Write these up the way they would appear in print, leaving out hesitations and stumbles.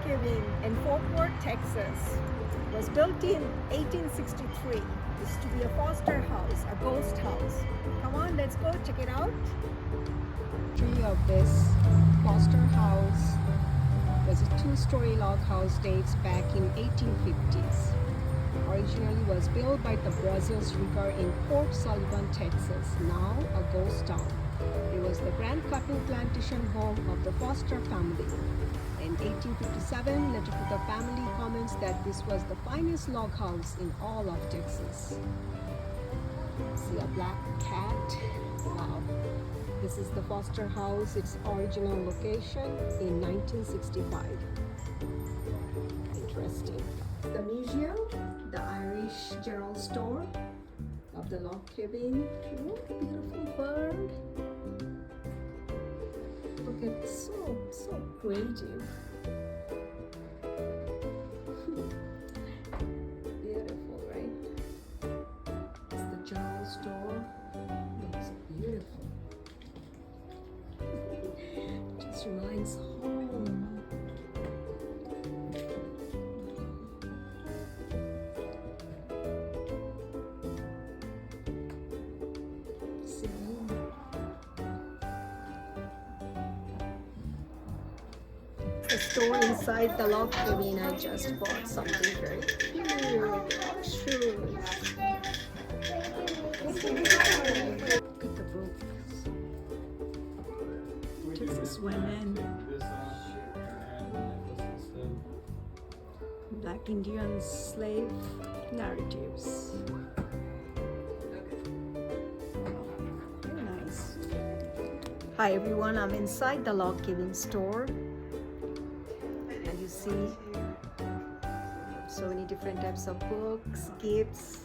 cabin in Fort Worth, Texas. It was built in 1863. It's to be a foster house, a ghost house. Come on, let's go check it out. Tree of this foster house was a two-story log house, dates back in 1850s. Originally was built by the Brothers Rigger in Port Sullivan, Texas, now a ghost town. It was the grand cotton plantation home of the Foster family. In 1857, letter to the family comments that this was the finest log house in all of Texas. See a black cat. Wow. This is the Foster house, its original location in 1965. Interesting. The museum, the Irish general store of the log cabin. Look, beautiful bird. Look at so creative. Beautiful, right? It's the general store. Looks beautiful. Just reminds home. The store inside the log cabin. I just bought something very cute. Shoes. Look at the books. Texas women. Black Indian slave narratives. Very nice. Hi everyone, I'm inside the log cabin store. You see so many different types of books, gifts,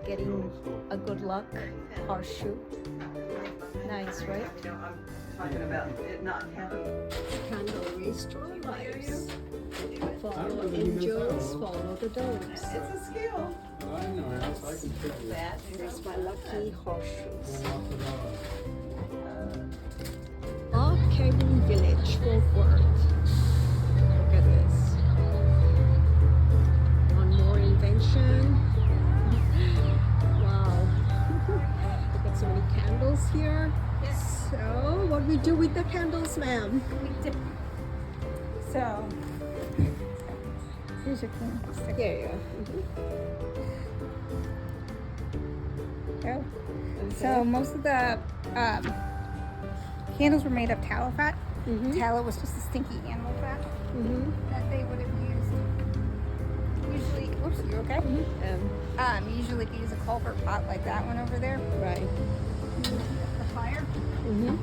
getting a good luck horseshoe. Nice, right? I'm talking about it not happening. Candle restore lives. Follow angels, follow the doves. It's a skill. I know, I can figure That Here's my lucky horseshoes. it. Log Cabin Village, Fort Worth. Look at this. One more invention. Wow. Look at so many candles here. Yes. So, what we do with the candles, ma'am? So, here's your candlestick. Here you Go. So most of the candles were made of tallow fat. Mm-hmm. Tallow was just a stinky animal fat Mm-hmm. that they would have used. Usually, oops, you okay? Usually if you use a culvert pot like that one over there, Right. you would heat up the fire, Mm-hmm.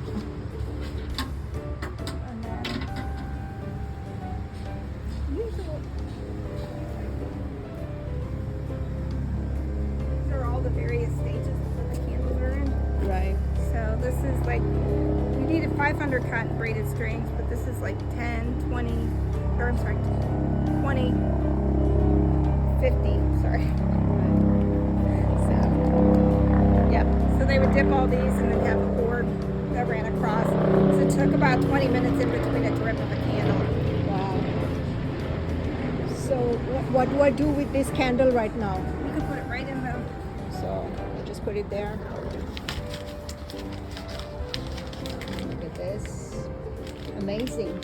and then usually these are all the various stages that the candles are in. Right. So this is like, you needed 500 cotton braided strings, but this is like 10, 20, or I'm sorry, 20, 50, sorry. So, yep. So they would dip all these and then have a cord that ran across. So it took about 20 minutes in between a drip of a candle. Wow. So, what do I do with this candle right now? You could put it right in the, So, I just put it there. Look at this. Amazing.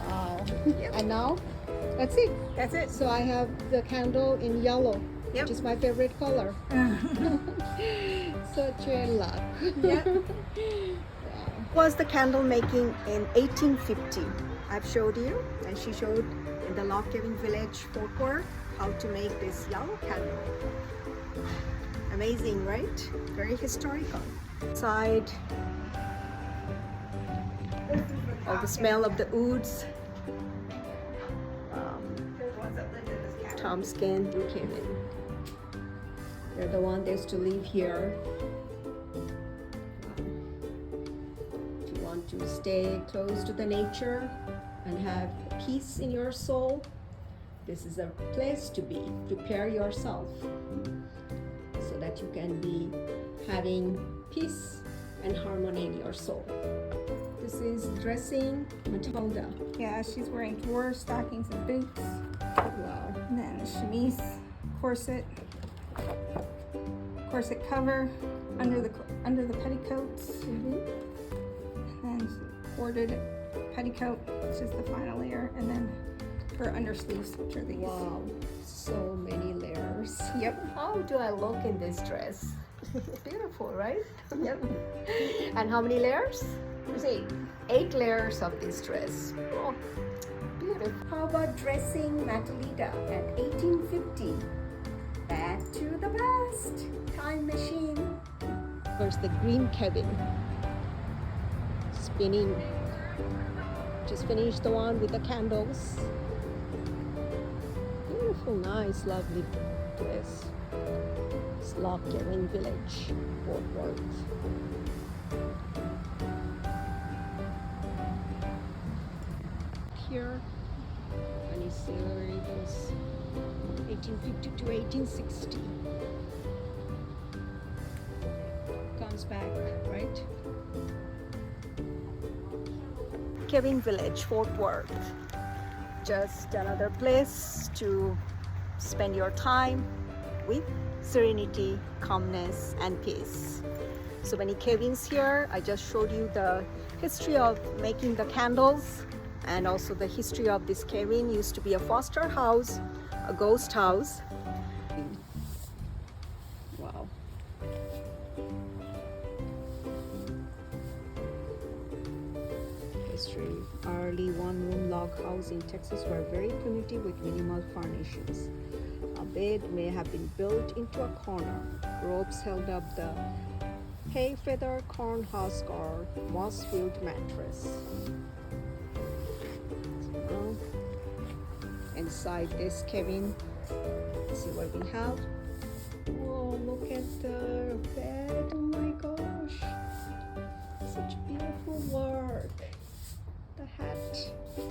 Wow. Yep. And now, that's it. that's it. So I have the candle in yellow, Yep. which is my favorite color. Such a luck. Yep. Wow. Was the candle making in 1850. I've showed you, and she showed in the log cabin village, Fort Worth, how to make this yellow candle. Amazing, right? Very historical. Inside, all the smell of the woods. Tom's Skin cabin. They're the one that used to live here. If you want to stay close to the nature and have peace in your soul, this is a place to be. Prepare yourself so that you can be having peace and harmony in your soul. This is dressing Matilda. Yeah, she's wearing drawers, stockings, and boots. Wow. And then a chemise, corset cover under the petticoats. Mm-hmm. And then corded petticoat, which is the final layer, and then her undersleeves, which are these. Wow, so many layers. Yep. How do I look in this dress? Beautiful, right? Yep. And how many layers? You say 8 layers of this dress. Oh, beautiful. How about dressing Matilda at 1850? Back to the past. Time machine. There's the green cabin. Spinning. Just finished the one with the candles. Beautiful, nice, lovely dress. It's Log Cabin Village, Fort Worth. Here, and you see where it was 1850 to 1860. Comes back, right? Cabin Village, Fort Worth. Just another place to spend your time with serenity, calmness, and peace. So many cabins here. I just showed you the history of making the candles, and also the history of this cabin. Used to be a foster house, a ghost house. Wow. History. Early one-room log house in Texas were very primitive with minimal furnishings. A bed may have been built into a corner. Ropes held up the hay feather, corn husk, or moss-filled mattress. So, inside this cabin, see what we have. Whoa, look at the bed. Oh my gosh. Such beautiful work. The hat. Oh,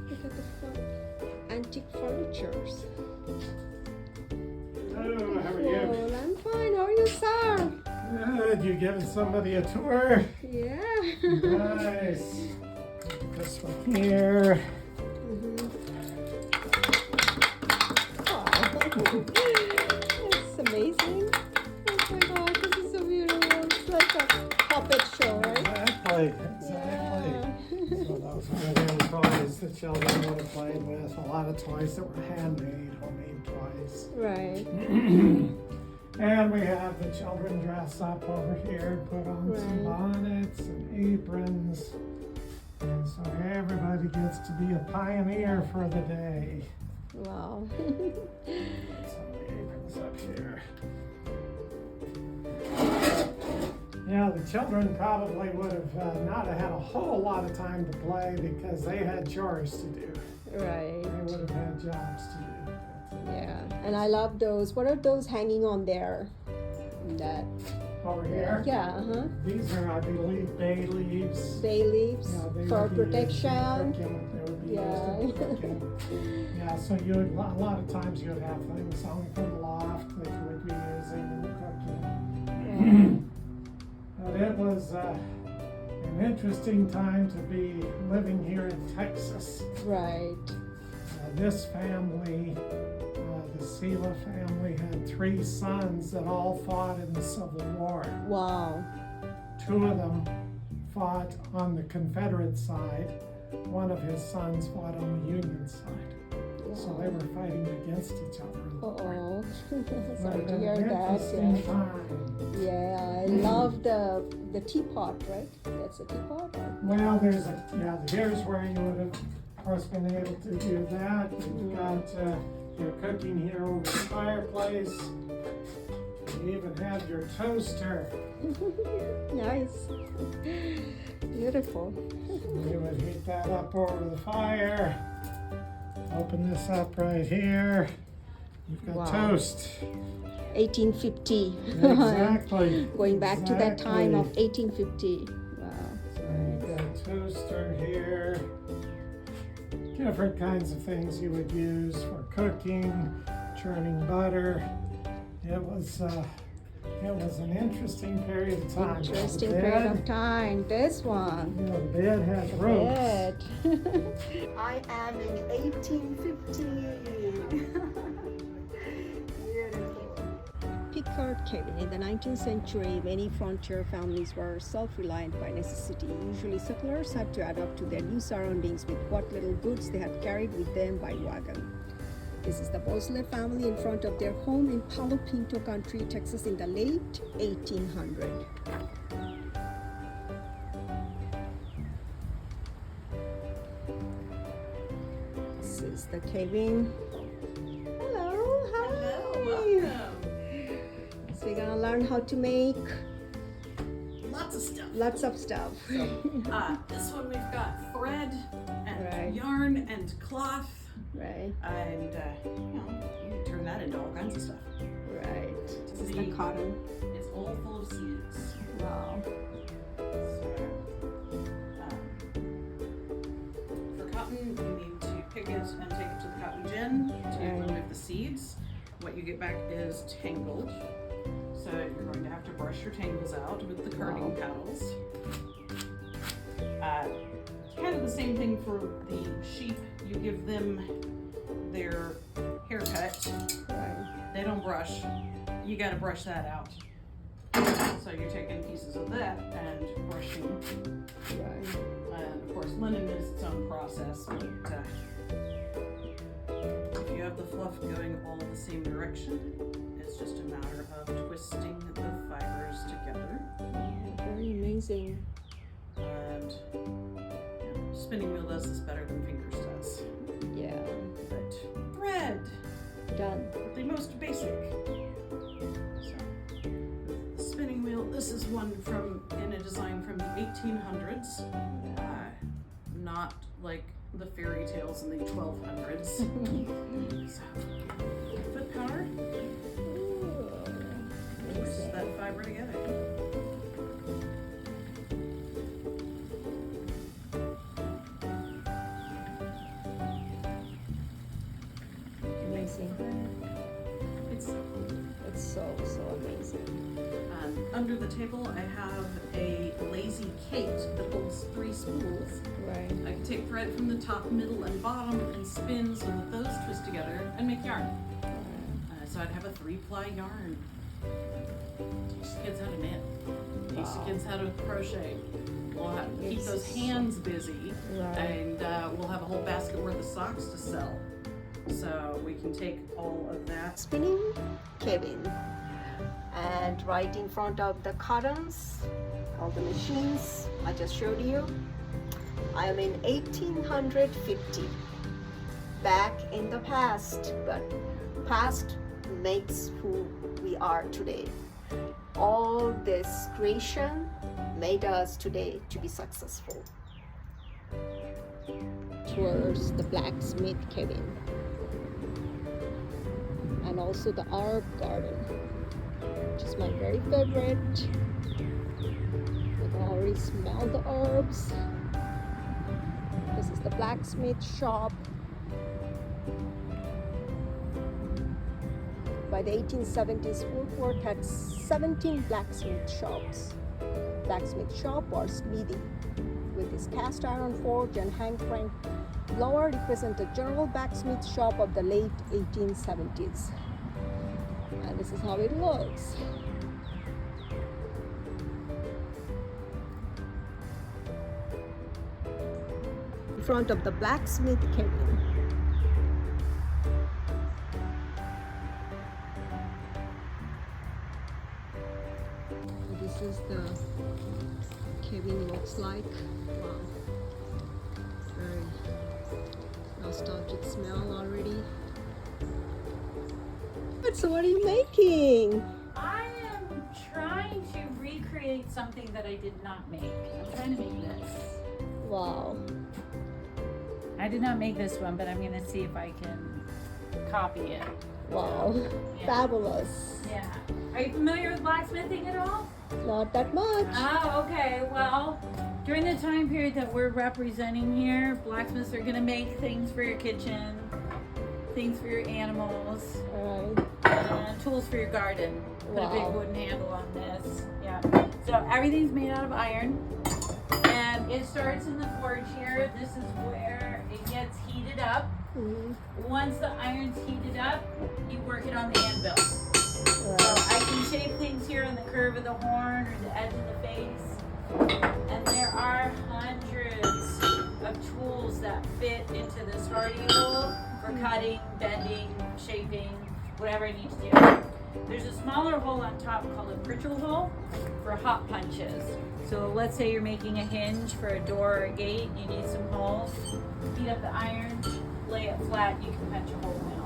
look at the antique furnitures. Hello, how are you? Well, I'm fine. How are you, sir? Good, you giving somebody a tour? Yeah. Nice. This one here. It's amazing. Oh my gosh, this is so beautiful. It's like a puppet show, right? Exactly. So those were the toys the children would have played with. A lot of toys that were handmade, homemade toys. Right. And we have the children dress up over here, put on some bonnets and aprons. And so everybody gets to be a pioneer for the day. Wow. Put some of the aprons up here. Yeah, the children probably would have not have had a whole lot of time to play because they had chores to do. Right. They would have had jobs to do. Yeah. And I love those. What are those hanging on there? That. Over here? Yeah, uh-huh. These are, I believe, bay leaves. Bay leaves Yeah, they for would be used in protection. cooking. They would be Yeah. used in cooking. Yeah, so you would, a lot of times you would have things hung from the loft that you would be using in cooking. But it was an interesting time to be living here in Texas. Right. This family, the Sela family, had 3 sons that all fought in the Civil War. Wow. 2 of them fought on the Confederate side. One of his sons fought on the Union side. So they were fighting against each other. Uh-oh. But Sorry to an hear that. interesting Yeah. time. Yeah, I love the teapot, right? That's a teapot? Well, here's where you would have, of course, been able to do that. You've got your cooking here over the fireplace. You even have your toaster. Nice. Beautiful. You would heat that up over the fire. Open this up right here. You've got Wow. toast. 1850. Exactly. Going back to that time of Exactly. 1850. Wow. You've got a toaster here. Different kinds of things you would use for cooking, churning butter. It was It was an interesting period of time. Interesting The period bed, of time. This one. you know, the bed had The ropes. bed. I am in 1850. Beautiful. Pickard cabin. In the 19th century, many frontier families were self-reliant by necessity. Usually settlers had to adapt to their new surroundings with what little goods they had carried with them by wagon. This is the Bosler family in front of their home in Palo Pinto Country, Texas in the late 1800s. This is the cabin. Hello, hi. Welcome. So we're gonna learn how to make Lots of stuff. lots of stuff. This one we've got thread and Right. yarn and cloth, Right, and you can turn that into all kinds of stuff. right. This is the The- cotton. It's all full of seeds. Wow. For cotton, you need to pick it and take it to the cotton gin to Right. remove the seeds. What you get back is tangled. So you're going to have to brush your tangles out with the carding Wow. paddles. It's kind of the same thing for the sheep. You give them their haircut. Right. They don't brush. You got to brush that out. So you're taking pieces of that and brushing. Right. And of course, linen is its own process, but if you have the fluff going all the same direction, it's just a matter of twisting the fibers together. Very amazing. And spinning wheel does this better than fingers does. Yeah. But thread, Done. the most basic. So, the spinning wheel. This is one in a design from the 1800s. Not like the fairy tales in the 1200s. So, foot power. Pushes that fiber together. Amazing. It's So amazing. under the table. I have a lazy Kate that holds 3 spools. Right. I can take thread from the top, middle, and bottom and spin so that those twist together and make yarn. So I'd have a 3-ply yarn. Teach the kids how to knit. Teach the kids how to crochet. We'll have to keep those hands busy, Right. and we'll have a whole basket worth of socks to sell. So we can take all of that. Spinning cabin. And right in front of the cottons, all the machines I just showed you. I am in 1850. Back in the past, but past makes who we are today. All this creation made us today to be successful. Towards the blacksmith cabin. And also the herb garden, which is my very favorite. I can already smell the herbs. This is the blacksmith shop. By the 1870s, Fort Worth had 17 blacksmith shops. Blacksmith shop or smithy, with his cast iron forge and hand crank blower, represent a general blacksmith shop of the late 1870s. And this is how it looks. In front of the blacksmith cabin. This is the cabin looks like. Wow. Very nostalgic smell already. So what are you making? I am trying to recreate something that I did not make. I'm trying to make this. Wow. I did not make this one, but I'm gonna see if I can copy it. Wow. Yeah. Fabulous. Yeah. Are you familiar with blacksmithing at all? Not that much. Oh, okay. Well, during the time period that we're representing here, blacksmiths are gonna make things for your kitchen, things for your animals, Alright. tools for your garden. Put a big Wow. wooden handle on this. Yeah. So everything's made out of iron. And it starts in the forge here. This is where it gets heated up. Mhm. Once the iron's heated up, you work it on the anvil. So Right. I can shape things here on the curve of the horn or the edge of the face. And there are hundreds of tools that fit into this hardy hole for cutting, bending, shaping, whatever I need to do. There's a smaller hole on top called a Pritchell hole for hot punches. So let's say you're making a hinge for a door or a gate, you need some holes. Heat up the iron, lay it flat, you can punch a hole now.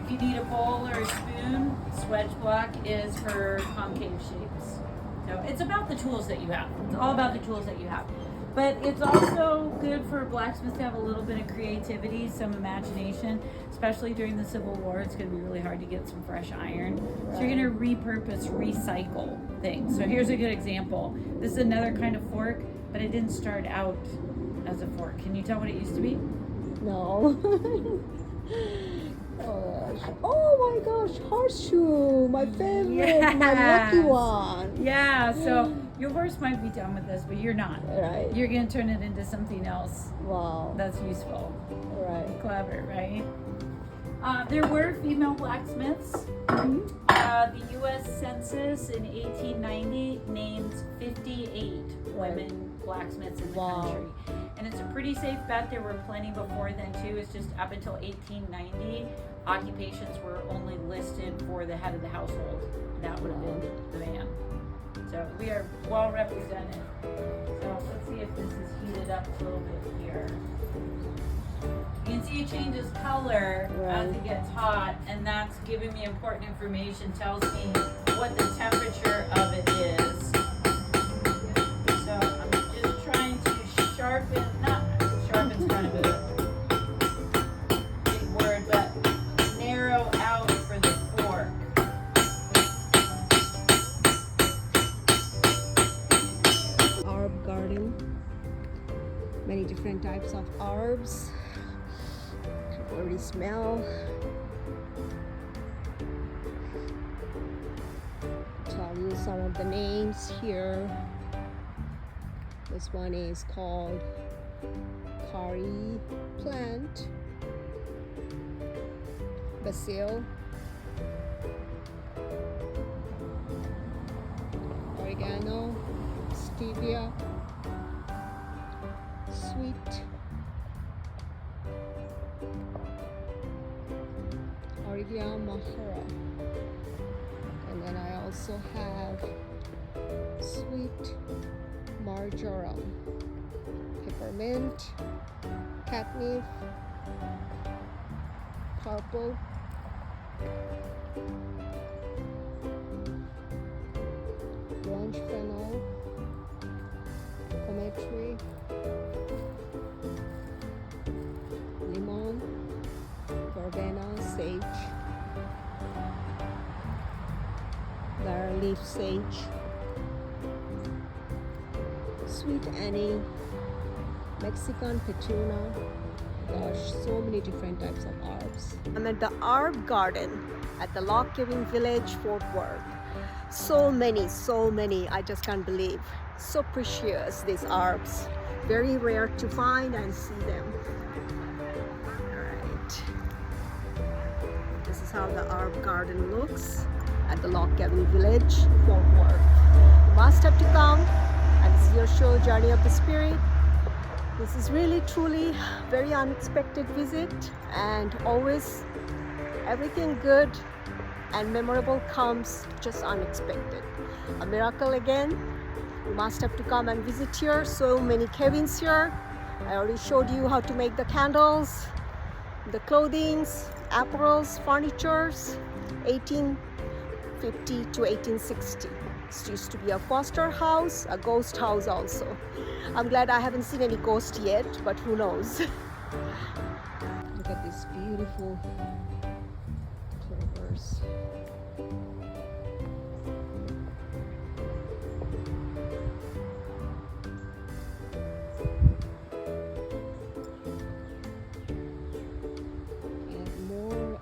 If you need a bowl or a spoon, swedge block is for concave shapes. So it's about the tools that you have. It's all about the tools that you have. But it's also good for blacksmiths to have a little bit of creativity, some imagination, especially during the Civil War. It's going to be really hard to get some fresh iron. So you're going to repurpose, recycle things. So here's a good example. This is another kind of fork, but it didn't start out as a fork. Can you tell what it used to be? No. Oh gosh. Oh my gosh, horseshoe, my favorite, my lucky Yes. one. Yeah, so your horse might be done with this, but you're not. Right. You're going to turn it into something else Wow. that's useful. Right. Clever, right? There were female blacksmiths. Mhm. The U.S. Census in 1890 names 58 women blacksmiths in the Wow. country. And it's a pretty safe bet there were plenty before then too. It's just up until 1890, occupations were only listed for the head of the household. That would have been the man. So we are well represented. So let's see if this is heated up a little bit here. You can see it changes color as it gets hot, and that's giving me important information, tells me what the temperature of it is. So I'm just trying to sharpen, not sharpen's kind of a big word, but narrow out for the fork. Herb garden. Many different types of herbs. You can already smell. Tell you some of the names here. This one is called curry plant, basil, oregano, stevia, sweet, oregano mahara, and then I also have sweet marjoram, peppermint, catnip, purple, orange fennel, commentary, lemon, verbena, sage, laurel leaf sage, sweet anise, Mexican petuna. Gosh, so many different types of herbs. I'm at the herb garden at the Log Cabin Village, Fort Worth. So many, I just can't believe. So precious, these herbs. Very rare to find and see them. Alright. This is how the herb garden looks at the Log Cabin Village, Fort Worth. You must have to come, and this is your show, Journey of the Spirit. This is really, truly very unexpected visit, and always everything good and memorable comes just unexpected. A miracle again. You must have to come and visit here. So many cabins here. I already showed you how to make the candles, the clothings, apparels, furnitures, 1850 to 1860. This used to be a foster house, a ghost house also. I'm glad I haven't seen any ghost yet, but who knows. Look at these beautiful clovers.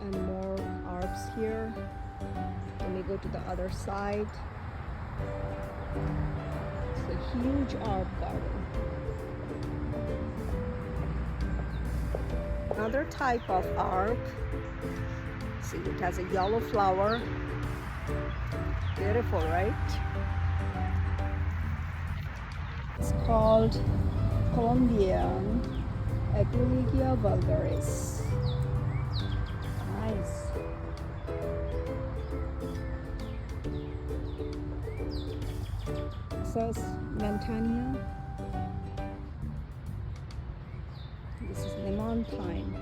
And more herbs here. Let me go go to the other side. It's a huge herb garden. Another type of herb. See, it has a yellow flower. Beautiful, right? It's called Colombian Aquilegia vulgaris. Nice. Sus Montania. This is lemon thyme.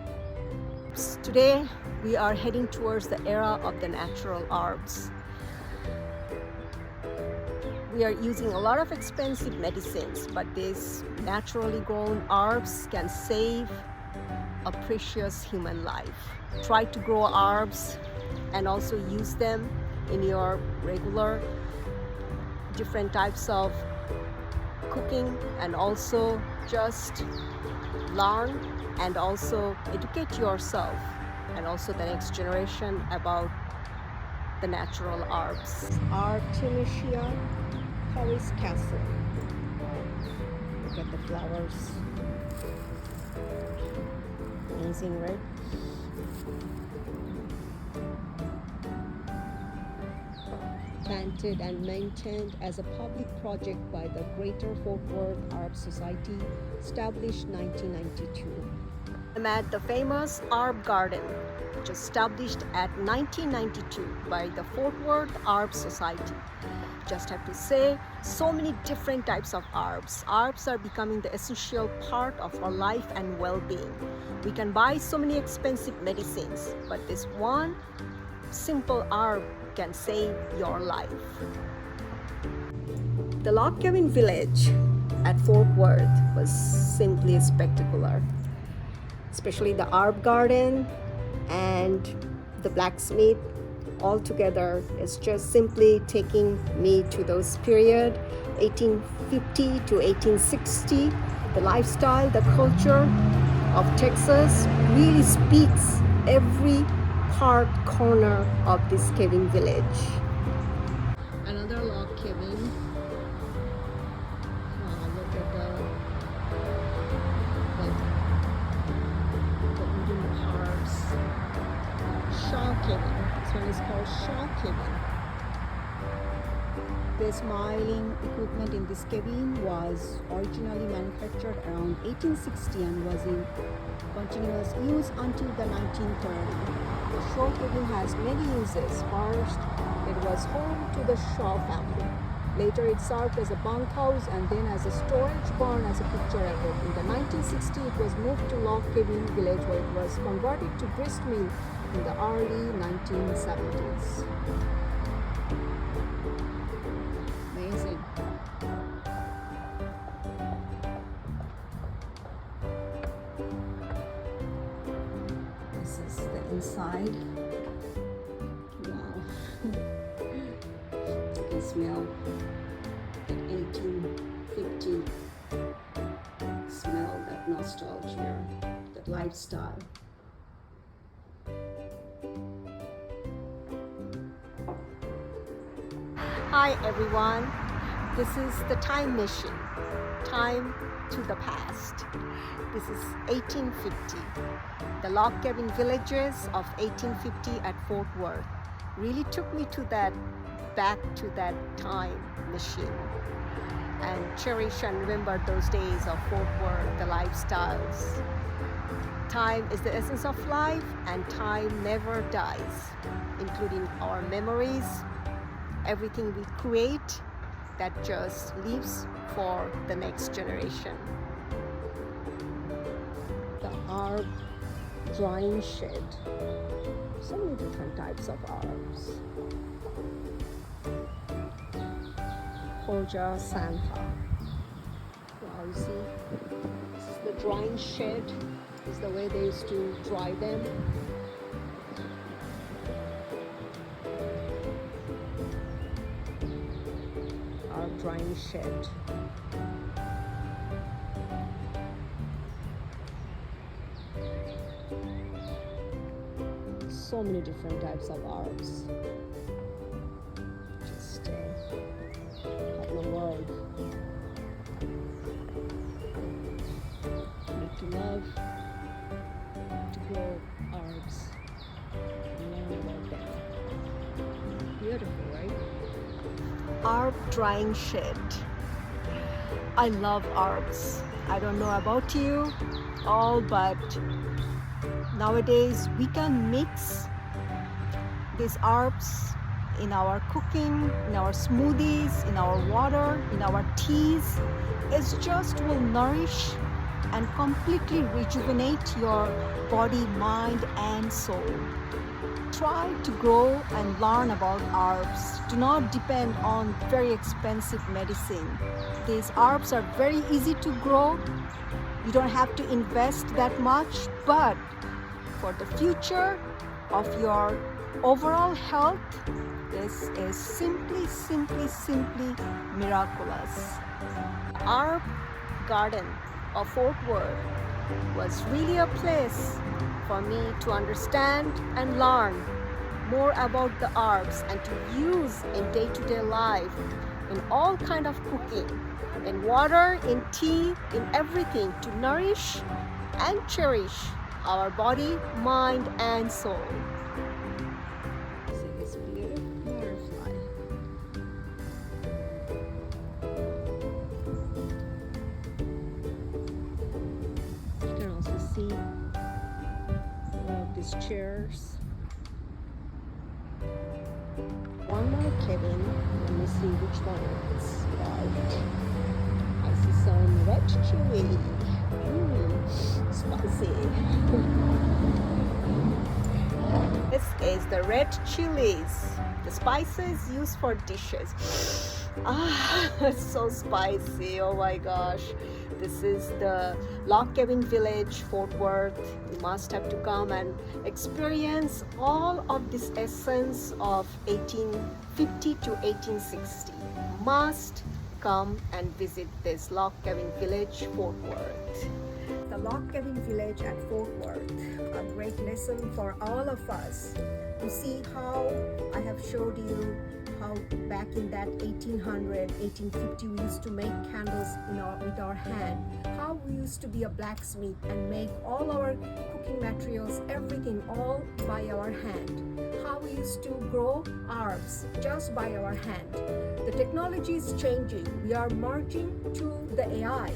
Today we are heading towards the era of the natural herbs. We are using a lot of expensive medicines, but these naturally grown herbs can save a precious human life. Try to grow herbs and also use them in your regular different types of cooking, and also just learn and also educate yourself and also the next generation about the natural herbs. Artemisia Paris Castle. Look at the flowers. Amazing, right? Planted and maintained as a public project by the Greater Fort Worth Herb Society, established 1992. I'm at the famous herb garden, which was established at 1992 by the Fort Worth Herb Society. Just have to say, so many different types of herbs. Herbs are becoming the essential part of our life and well-being. We can buy so many expensive medicines, but this one simple herb can save your life. The log cabin village at Fort Worth was simply spectacular, especially the herb garden and the blacksmith. All together is just simply taking me to those period 1850 to 1860. The lifestyle, the culture of Texas really speaks every part corner of this cabin village. Another log cabin. Look at the wooden carves. Shaw cabin. This one is called Shaw cabin. The smiling equipment in this cabin was originally manufactured around 1860 and was in continuous use until the 1930s. The Shaw cabin has many uses. First, it was home to the Shaw family. Later, it served as a bunkhouse and then as a storage barn as a picture abode. In the 1960s, it was moved to Log Cabin Village, where it was converted to gristmill in the early 1970s. Amazing. This is the inside. Wow. You can smell that 1850 smell, that nostalgia, that lifestyle. Hi everyone, this is the time machine, time to the past. This is 1850. The log cabin villages of 1850 at Fort Worth really took me to back to that time machine, and cherish and remember those days of Fort Worth, the lifestyles. Time is the essence of life, and time never dies, including our memories, everything we create that just lives for the next generation. The herb drying shed. So many different types of herbs. Forja Santa. Wow, you see, this is the drying shed. This is the way they used to dry them. Our drying shed. So many different types of herbs. herb drying shed. I love herbs. I don't know about you all, but nowadays we can mix these herbs in our cooking, in our smoothies, in our water, in our teas. It just will nourish and completely rejuvenate your body, mind, and soul. Try to grow and learn about herbs. Do not depend on very expensive medicine. These herbs are very easy to grow. You don't have to invest that much, but for the future of your overall health, this is simply miraculous. Herb garden of Fort Worth was really a place for me to understand and learn more about the herbs and to use in day-to-day life in all kind of cooking, in water, in tea, in everything, to nourish and cherish our body, mind, and soul. See this beautiful butterfly. You can also see one of these chairs. One more cabin. Let me see which one it's about. I see some red chili. Spicy. This is the red chilies, the spices used for dishes. It's so spicy. Oh my gosh. This is the log cabin village, Fort Worth. You must have to come and experience all of this essence of 1850 to 1860. Must come and visit this log cabin village, Fort Worth. The log cabin village at Fort Worth, a great lesson for all of us to see how I have showed you how back in that 1800, 1850 we used to make candles with our hand, how we used to be a blacksmith and make all our cooking materials, everything all by our hand, how we used to grow herbs just by our hand. The technology is changing. We are merging to the AI.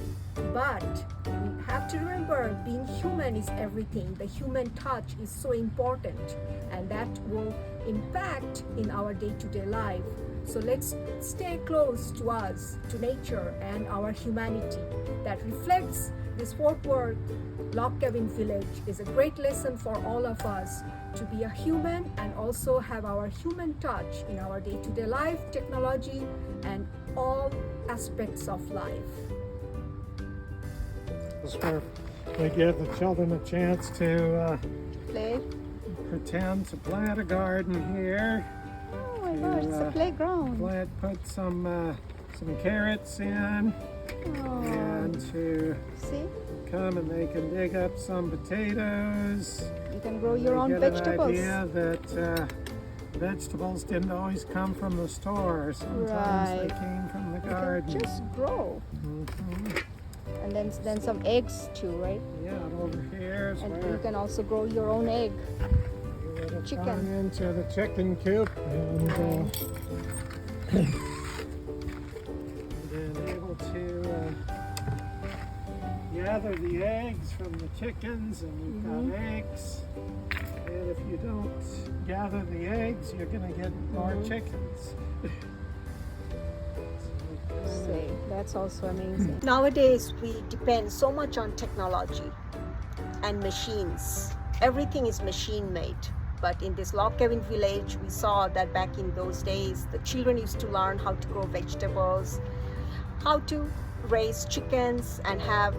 But we have to remember, being human is everything. The human touch is so important, and that will impact in our day-to-day life. So let's stay close to us, to nature and our humanity. That reflects this Fort Worth log cabin village is a great lesson for all of us to be a human and also have our human touch in our day-to-day life, technology, and all aspects of life. This is where we give the children a chance to Play. pretend to plant a garden here. Oh my gosh, it's a playground. Put some carrots in, Oh, and to see? come and they can dig up some potatoes. You can grow your They own get vegetables. An idea that vegetables didn't always come from the store. Sometimes Right. they came from the You garden. can just grow. Mhm. And then some eggs too, right? Yeah, and over here is And where you can also grow your own egg. you would have chicken. gone into the chicken coop and been able to gather the eggs from the chickens, and you've got eggs. And if you don't gather the eggs, you're going to get more chickens. See, that's also amazing. Nowadays, we depend so much on technology and machines. Everything is machine made. But in this log cabin village, we saw that back in those days, the children used to learn how to grow vegetables, how to raise chickens and have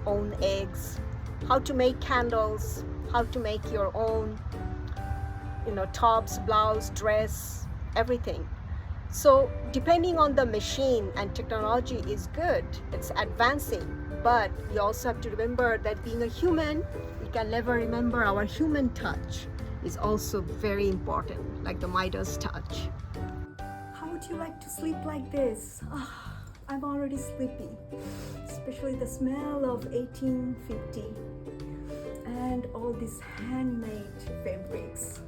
own eggs, how to make candles, how to make your own, tops, blouse, dress, everything. So depending on the machine and technology is good, it's advancing, but we also have to remember that being a human, we can never remember our human touch is also very important, like the Midas touch. How would you like to sleep like this? I'm already sleepy, especially the smell of 1850 and all these handmade fabrics.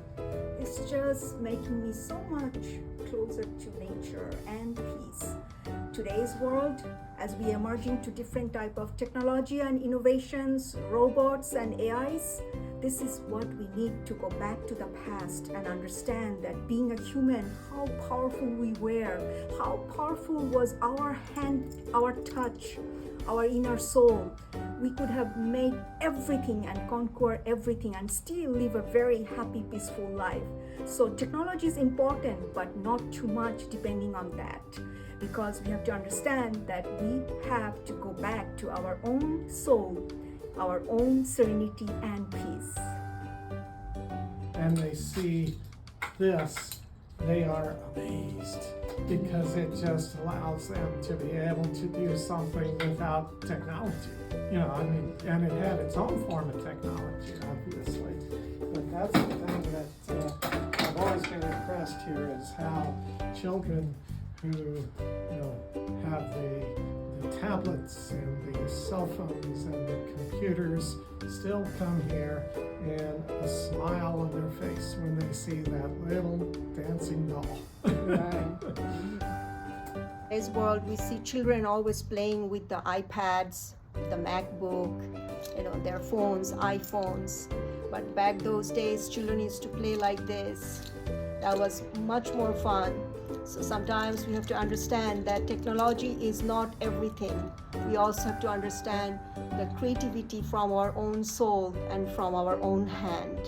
It's just making me so much closer to nature and peace. Today's world, as we emerge into different type of technology and innovations, robots and AIs, this is what we need to go back to the past and understand that being a human, how powerful we were, how powerful was our hand, our touch, our inner soul. We could have made everything and conquer everything and still live a very happy, peaceful life. So technology is important, but not too much depending on that, because we have to understand that we have to go back to our own soul, our own serenity and peace. And they see this, they are amazed because it just allows them to be able to do something without technology. You know, I mean, and it had its own form of technology, obviously. But that's the thing that I've always been impressed here is how children who, you know, have the tablets and the cell phones and the computers still come here and a smile on their face when they see that little dancing doll. Right. Today's world, we see children always playing with the iPads, the MacBook, you know, their phones, iPhones. But back those days, children used to play like this. That was much more fun. So sometimes we have to understand that technology is not everything. We also have to understand the creativity from our own soul and from our own hand.